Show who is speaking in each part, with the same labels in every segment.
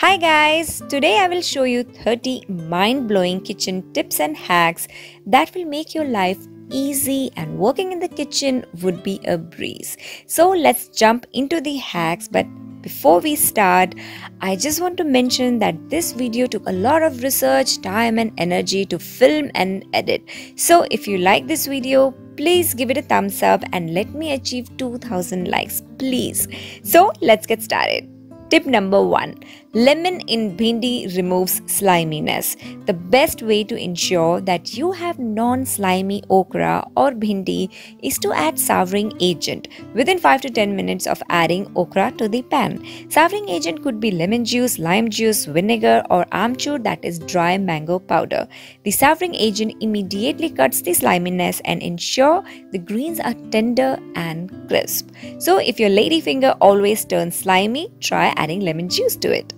Speaker 1: Hi guys, today I will show you 30 mind-blowing kitchen tips and hacks that will make your life easy and working in the kitchen would be a breeze. So let's jump into the hacks, but before we start, I just want to mention that this video took a lot of research, time and energy to film and edit. So if you like this video, please give it a thumbs up and let me achieve 2000 likes, please. So let's get started. Tip number 1. Lemon in bhindi removes sliminess. The best way to ensure that you have non-slimy okra or bhindi is to add souring agent within 5 to 10 minutes of adding okra to the pan. Souring agent could be lemon juice, lime juice, vinegar or amchur, that is dry mango powder. The souring agent immediately cuts the sliminess and ensure the greens are tender and crisp. So if your lady finger always turns slimy, try adding lemon juice to it.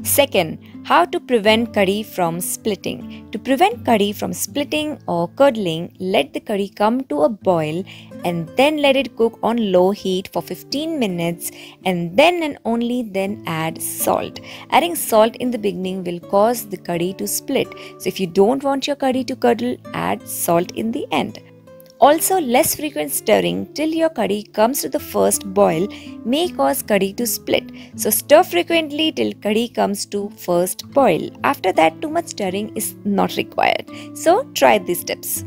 Speaker 1: Second, how to prevent curry from splitting. To prevent curry from splitting or curdling, let the curry come to a boil and then let it cook on low heat for 15 minutes and then and only then add salt. Adding salt in the beginning will cause the curry to split. So if you don't want your curry to curdle, add salt in the end. Also, less frequent stirring till your curry comes to the first boil may cause curry to split. So stir frequently till curry comes to first boil. After that, too much stirring is not required. So try these tips.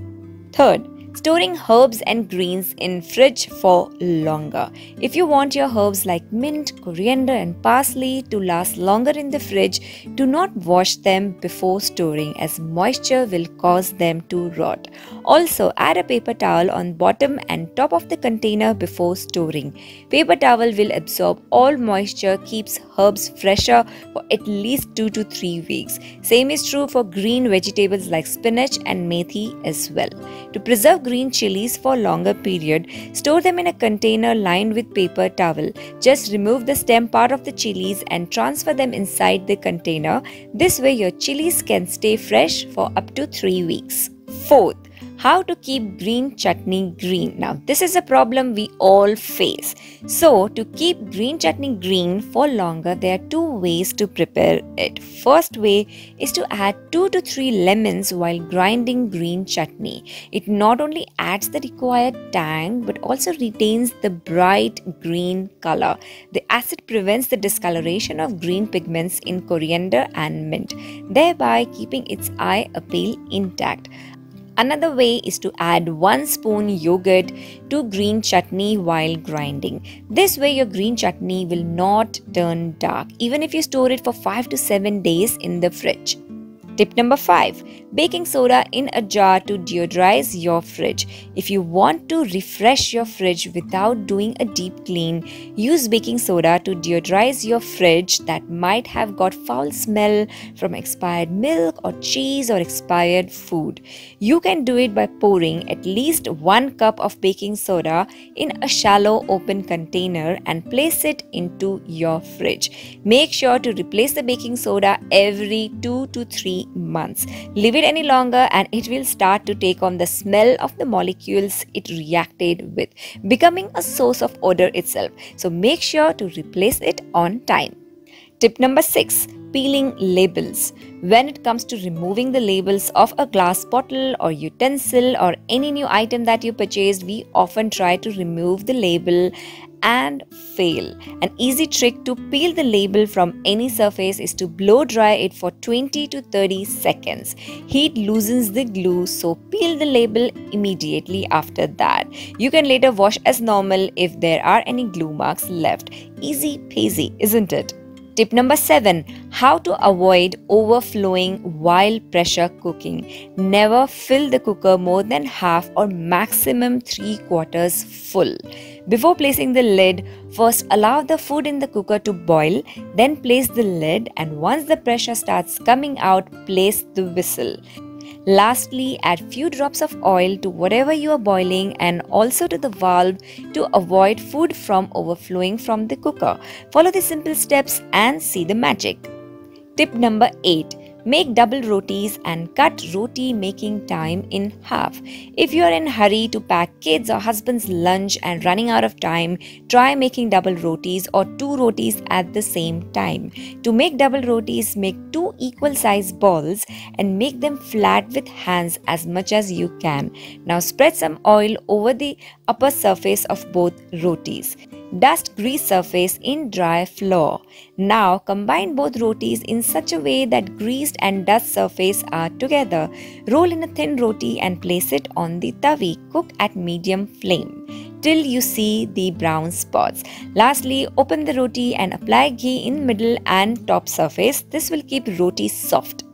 Speaker 1: Third, storing herbs and greens in fridge for longer. If you want your herbs like mint, coriander and parsley to last longer in the fridge, do not wash them before storing as moisture will cause them to rot. Also, add a paper towel on bottom and top of the container before storing. Paper towel will absorb all moisture, keeps herbs fresher for at least 2 to 3 weeks. Same is true for green vegetables like spinach and methi as well. To preserve green chilies for longer period, store them in a container lined with paper towel. Just remove the stem part of the chilies and transfer them inside the container. This way your chilies can stay fresh for up to 3 weeks. Fourth, how to keep green chutney green. Now this is a problem we all face. So to keep green chutney green for longer, there are 2 ways to prepare it. First way is to add 2 to 3 lemons while grinding green chutney. It not only adds the required tang but also retains the bright green color. The acid prevents the discoloration of green pigments in coriander and mint, thereby keeping its eye appeal intact. Another way is to add 1 spoon yogurt to green chutney while grinding. This way your green chutney will not turn dark even if you store it for 5 to 7 days in the fridge. Tip number 5. Baking soda in a jar to deoderize your fridge. If you want to refresh your fridge without doing a deep clean, use baking soda to deoderize your fridge that might have got foul smell from expired milk or cheese or expired food. You can do it by pouring at least 1 cup of baking soda in a shallow open container and place it into your fridge. Make sure to replace the baking soda every 2 to 3 months. Leave it any longer and it will start to take on the smell of the molecules it reacted with, becoming a source of odor itself. So make sure to replace it on time. Tip number 6. Peeling labels. When it comes to removing the labels of a glass bottle or utensil or any new item that you purchased, we often try to remove the label and fail. An easy trick to peel the label from any surface is to blow dry it for 20 to 30 seconds. Heat loosens the glue, so peel the label immediately after that. You can later wash as normal if there are any glue marks left. Easy peasy, isn't it? Tip number 7. How to avoid overflowing while pressure cooking. Never fill the cooker more than half or maximum 3/4 full. Before placing the lid, first allow the food in the cooker to boil, then place the lid and once the pressure starts coming out, place the whistle. Lastly, add few drops of oil to whatever you are boiling and also to the valve to avoid food from overflowing from the cooker. Follow the simple steps and see the magic. Tip number 8. Make double rotis and cut roti making time in half. If you are in a hurry to pack kids or husband's lunch and running out of time, try making double rotis or 2 rotis at the same time. To make double rotis, make 2 equal sized balls and make them flat with hands as much as you can. Now spread some oil over the upper surface of both rotis. Dust grease surface in dry flour. Now combine both rotis in such a way that greased and dust surface are together. Roll in a thin roti and place it on the tawi. Cook at medium flame till you see the brown spots. Lastly, open the roti and apply ghee in middle and top surface. This will keep roti soft.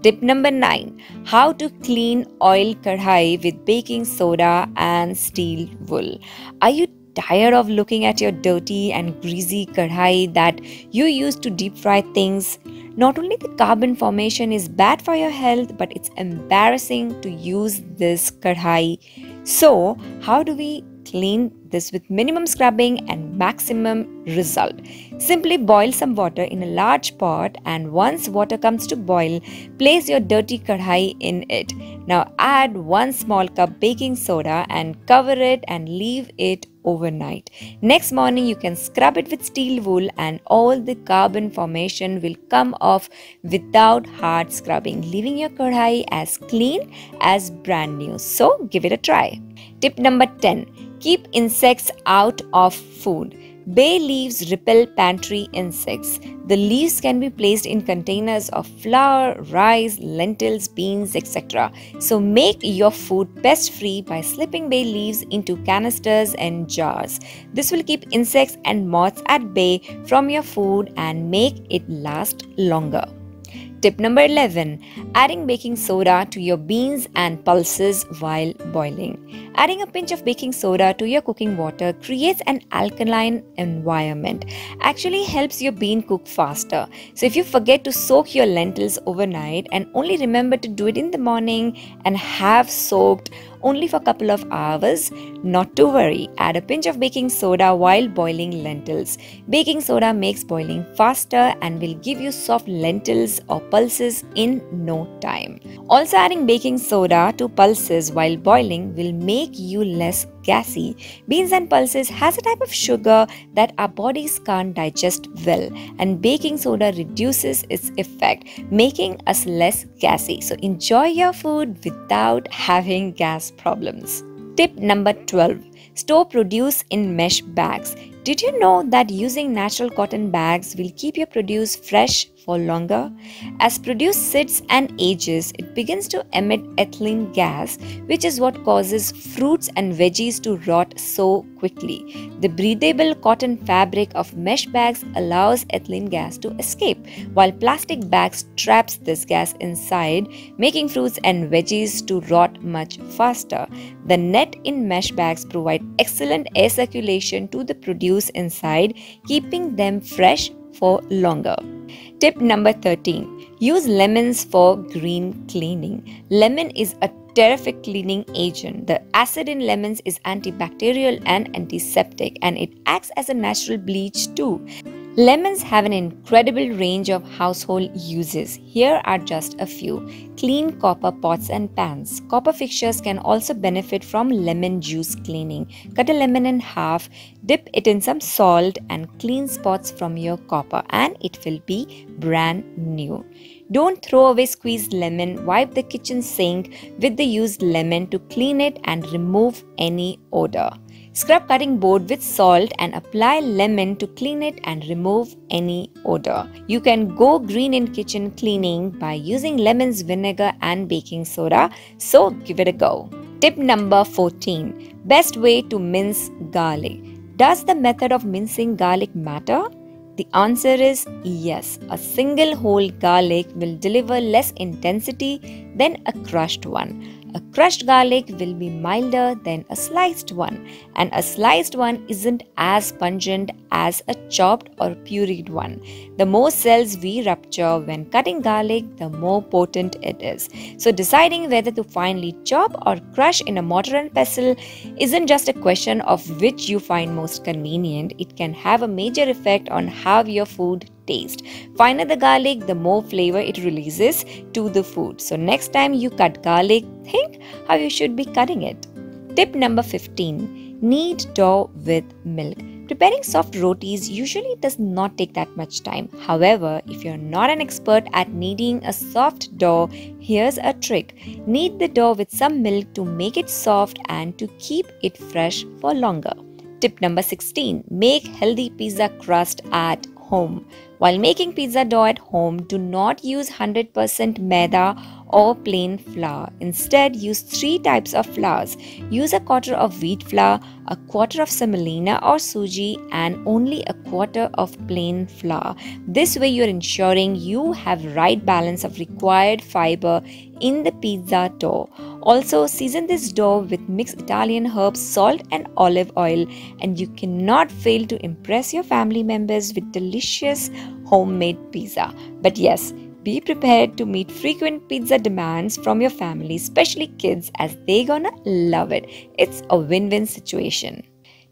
Speaker 1: Tip number 9. How to clean oil kadhai with baking soda and steel wool. Are you tired of looking at your dirty and greasy kadhai that you use to deep fry things? Not only the carbon formation is bad for your health, but it's embarrassing to use this kadhai. So, how do we clean this with minimum scrubbing and maximum result? Simply boil some water in a large pot, and once water comes to boil, place your dirty kadhai in it. Now add 1 small cup baking soda and cover it and leave it overnight. Next morning you can scrub it with steel wool and all the carbon formation will come off without hard scrubbing, leaving your kadhai as clean as brand new. So give it a try. Tip number 10. Keep insects out of food. Bay leaves repel pantry insects. The leaves can be placed in containers of flour, rice, lentils, beans, etc. So make your food pest-free by slipping bay leaves into canisters and jars. This will keep insects and moths at bay from your food and make it last longer. Tip number 11. Adding baking soda to your beans and pulses while boiling. Adding a pinch of baking soda to your cooking water creates an alkaline environment. Actually helps your bean cook faster. So if you forget to soak your lentils overnight and only remember to do it in the morning and have soaked only for a couple of hours, not to worry. Add a pinch of baking soda while boiling lentils. Baking soda makes boiling faster and will give you soft lentils or pulses in no time. Also, adding baking soda to pulses while boiling will make you less gassy. Beans and pulses has a type of sugar that our bodies can't digest well, and baking soda reduces its effect, making us less gassy. So enjoy your food without having gas problems. Tip number 12. Store produce in mesh bags. Did you know that using natural cotton bags will keep your produce fresh for longer? As produce sits and ages, it begins to emit ethylene gas, which is what causes fruits and veggies to rot so quickly. The breathable cotton fabric of mesh bags allows ethylene gas to escape, while plastic bags traps this gas inside, making fruits and veggies to rot much faster. The net in mesh bags provide excellent air circulation to the produce inside, keeping them fresh for longer. Tip number 13. Use lemons for green cleaning. Lemon is a terrific cleaning agent. The acid in lemons is antibacterial and antiseptic, and it acts as a natural bleach too. Lemons have an incredible range of household uses. Here are just a few. Clean copper pots and pans. Copper fixtures can also benefit from lemon juice cleaning. Cut a lemon in half, dip it in some salt and clean spots from your copper, and it will be brand new. Don't throw away squeezed lemon. Wipe the kitchen sink with the used lemon to clean it and remove any odor. Scrub cutting board with salt and apply lemon to clean it and remove any odor. You can go green in kitchen cleaning by using lemons, vinegar and baking soda, so give it a go. Tip number 14. Best way to mince garlic. Does the method of mincing garlic matter? The answer is yes. A single whole garlic will deliver less intensity than a crushed one. A crushed garlic will be milder than a sliced one, and a sliced one isn't as pungent as a chopped or pureed one. The more cells we rupture when cutting garlic, the more potent it is. So deciding whether to finely chop or crush in a mortar and pestle isn't just a question of which you find most convenient. It can have a major effect on how your food taste. Finer the garlic, the more flavor it releases to the food. So next time you cut garlic, think how you should be cutting it. Tip number 15. Knead dough with milk. Preparing soft rotis usually does not take that much time. However, if you're not an expert at kneading a soft dough, here's a trick. Knead the dough with some milk to make it soft and to keep it fresh for longer. Tip number 16. Make healthy pizza crust at home. While making pizza dough at home, do not use 100% maida or plain flour. Instead, use 3 types of flours. Use a quarter of wheat flour, a quarter of semolina or suji, and only a quarter of plain flour. This way you're ensuring you have right balance of required fiber in the pizza dough. Also, season this dough with mixed Italian herbs, salt and olive oil, and you cannot fail to impress your family members with delicious homemade pizza. But yes, be prepared to meet frequent pizza demands from your family, especially kids, as they're gonna love it. It's a win-win situation.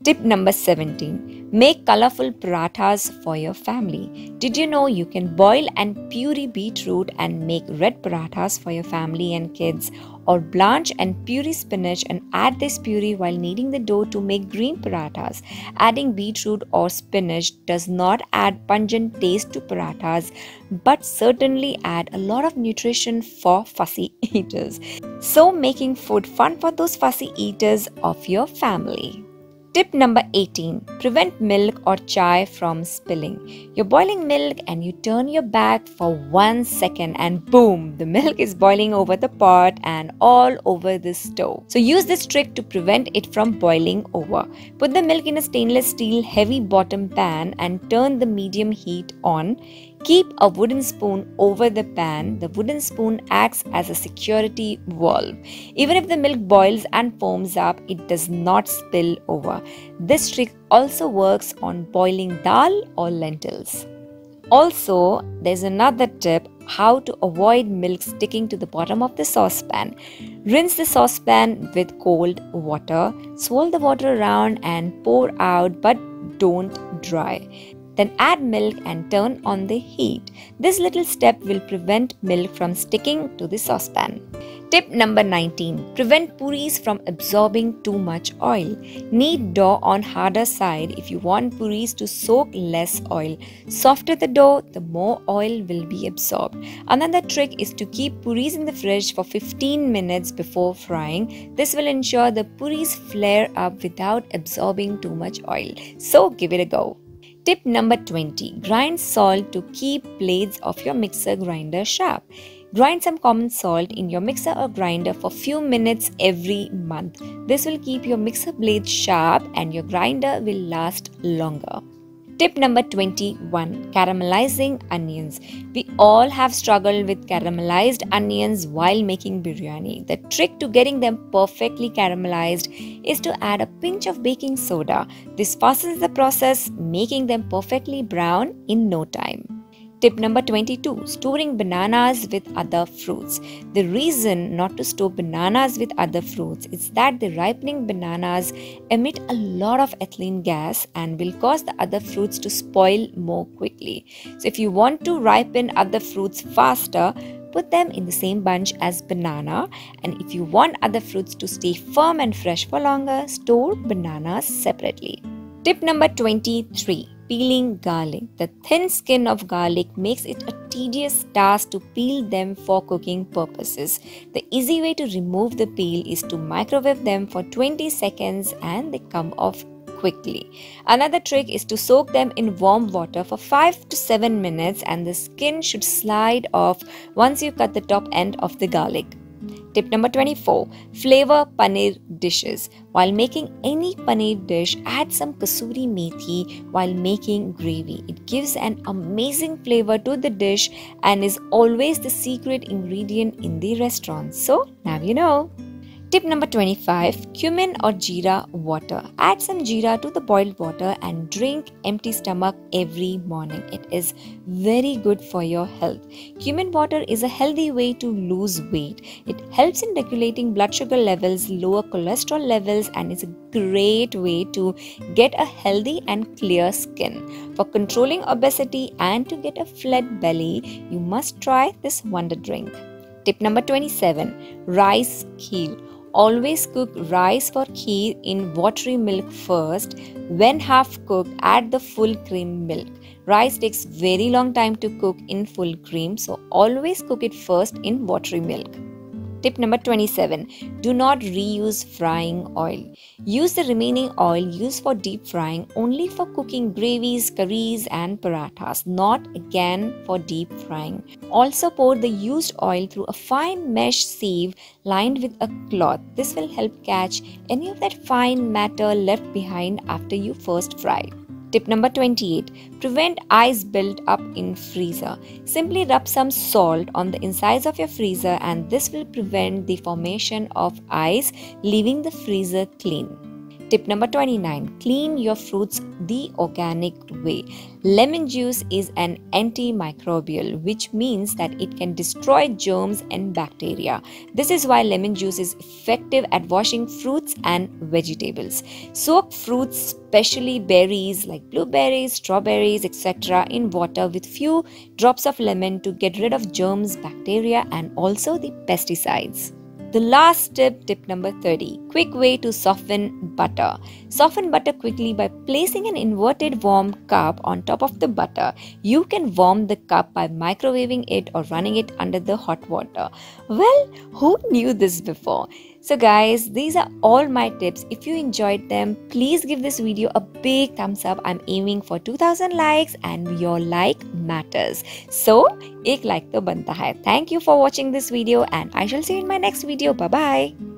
Speaker 1: Tip number 17. Make colorful parathas for your family. Did you know you can boil and puree beetroot and make red parathas for your family and kids? Or blanch and puree spinach and add this puree while kneading the dough to make green parathas. Adding beetroot or spinach does not add pungent taste to parathas, but certainly add a lot of nutrition for fussy eaters. So making food fun for those fussy eaters of your family. Tip number 18. Prevent milk or chai from spilling. You're boiling milk and you turn your back for 1 second and boom, the milk is boiling over the pot and all over the stove. So use this trick to prevent it from boiling over. Put the milk in a stainless steel heavy bottom pan and turn the medium heat on. Keep a wooden spoon over the pan. The wooden spoon acts as a security valve. Even if the milk boils and foams up, it does not spill over. This trick also works on boiling dal or lentils. Also, there's another tip how to avoid milk sticking to the bottom of the saucepan. Rinse the saucepan with cold water. Swirl the water around and pour out, but don't dry. Then add milk and turn on the heat. This little step will prevent milk from sticking to the saucepan. Tip number 19. Prevent puris from absorbing too much oil. Knead dough on harder side if you want puris to soak less oil. Softer the dough, the more oil will be absorbed. Another trick is to keep puris in the fridge for 15 minutes before frying. This will ensure the puris flare up without absorbing too much oil. So give it a go. Tip number 20. Grind salt to keep blades of your mixer grinder sharp. Grind some common salt in your mixer or grinder for few minutes every month. This will keep your mixer blades sharp and your grinder will last longer. Tip number 21. Caramelizing onions. We all have struggled with caramelized onions while making biryani. The trick to getting them perfectly caramelized is to add a pinch of baking soda. This fastens the process, making them perfectly brown in no time. Tip number 22. Storing bananas with other fruits. The reason not to store bananas with other fruits is that the ripening bananas emit a lot of ethylene gas and will cause the other fruits to spoil more quickly. So if you want to ripen other fruits faster, put them in the same bunch as banana, and if you want other fruits to stay firm and fresh for longer, store bananas separately. Tip number 23. Peeling garlic. The thin skin of garlic makes it a tedious task to peel them for cooking purposes. The easy way to remove the peel is to microwave them for 20 seconds and they come off quickly. Another trick is to soak them in warm water for 5 to 7 minutes and the skin should slide off once you cut the top end of the garlic. Tip number 24. Flavour Paneer dishes. While making any paneer dish, add some kasuri methi while making gravy. It gives an amazing flavour to the dish and is always the secret ingredient in the restaurant. So now you know. Tip number 25, cumin or jeera water. Add some jeera to the boiled water and drink empty stomach every morning. It is very good for your health. Cumin water is a healthy way to lose weight. It helps in regulating blood sugar levels, lower cholesterol levels, and is a great way to get a healthy and clear skin. For controlling obesity and to get a flat belly, you must try this wonder drink. Tip number 27, rice kheer. Always cook rice for kheer in watery milk first. When half cooked, add the full cream milk. Rice takes very long time to cook in full cream, so always cook it first in watery milk. Tip number 27. Do not reuse frying oil. Use the remaining oil used for deep frying only for cooking gravies, curries and parathas, not again for deep frying. Also pour the used oil through a fine mesh sieve lined with a cloth. This will help catch any of that fine matter left behind after you first fry. Tip number 28. Prevent ice build up in freezer. Simply rub some salt on the insides of your freezer and this will prevent the formation of ice, leaving the freezer clean. Tip number 29. Clean your fruits the organic way. Lemon juice is an antimicrobial, which means that it can destroy germs and bacteria. This is why lemon juice is effective at washing fruits and vegetables. Soak fruits, especially berries like blueberries, strawberries, etc. in water with few drops of lemon to get rid of germs, bacteria and also the pesticides. The last tip, tip number 30. Quick way to soften butter. Soften butter quickly by placing an inverted warm cup on top of the butter. You can warm the cup by microwaving it or running it under the hot water. Well, who knew this before? So guys, these are all my tips. If you enjoyed them, please give this video a big thumbs up. I'm aiming for 2000 likes and your like matters. So, ek like to banta hai. Thank you for watching this video and I shall see you in my next video. Bye bye.